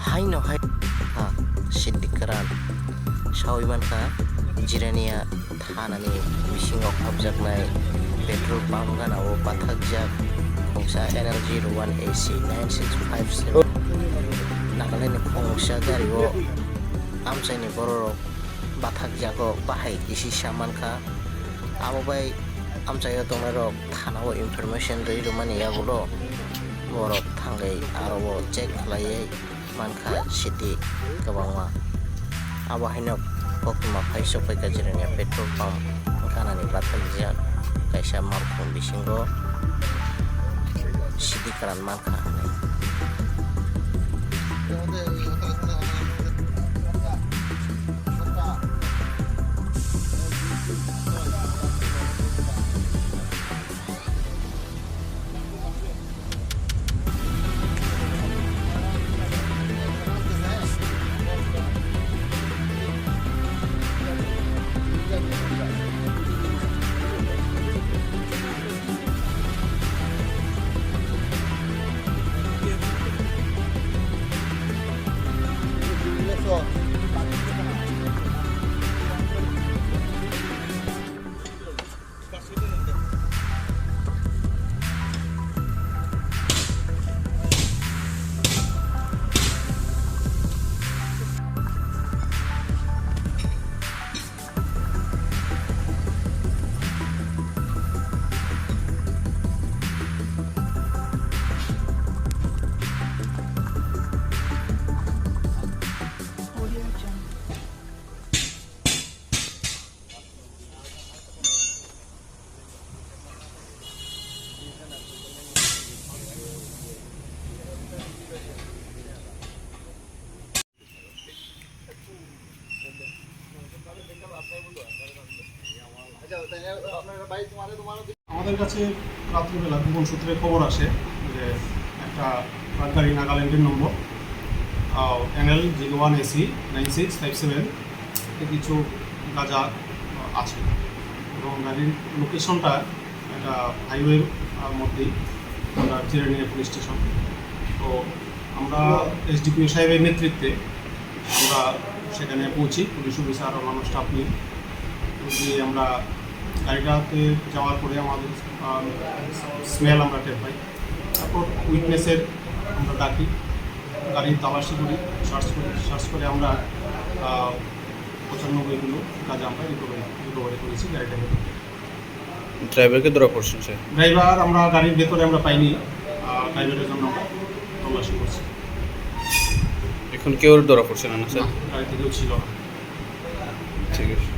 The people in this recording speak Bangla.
haino hai ha sidikaran sawimanka jirania thanani bisingo habjaknai petrol pump ganao pathakjak khongsa NLG 1AC 9657 Nagaland khongsa gario amsaini borok bathakjago bahai isi samanka amobai amsayo tongrok thanao information rei rumani yagulo borok thangai aro check khlaiye manka city kabangma abo haino kokma phaiso paika jirania petrol pump kanani bathakjak kaisa markhum bisingo city karan manka আমাদের কাছে রাত্রিবেলা গোপন সূত্রে খবর আসে যে একটা ট্রাক গাড়ি নাগাল্যান্ডের নম্বর NL01AC 9657 কিছু গাঁজা আছে এবং গাড়ির লোকেশনটা একটা হাইওয়ের মধ্যেই আমরা চিরানিয়া পুলিশ স্টেশন। তো আমরা SDPO সাহেবের নেতৃত্বে আমরা সেখানে পৌঁছি, পুলিশ অফিসার অন্যান্য স্টাফ নিয়ে গিয়ে আমরা গাড়িটাতে যাওয়ার পরে আমাদের স্মেল আমরা টের পাই। তারপর উইটনেসের আমরা ডাকি, গাড়ির তালাশি করি, সার্চ করে আমরা 95 কিলো গাঁজা আমরা রিকভারি করেছি গাড়িটাকে। ড্রাইভারকে ধরা পড়ছেন স্যার? ড্রাইভার আমরা গাড়ির ভেতরে আমরা পাইনি, ড্রাইভারের জন্য আমরা তল্লাশি করছি। এখন কেউ ধরা পড়ছে না স্যার? গাড়িতে কেউ ছিল না। ঠিক আছে।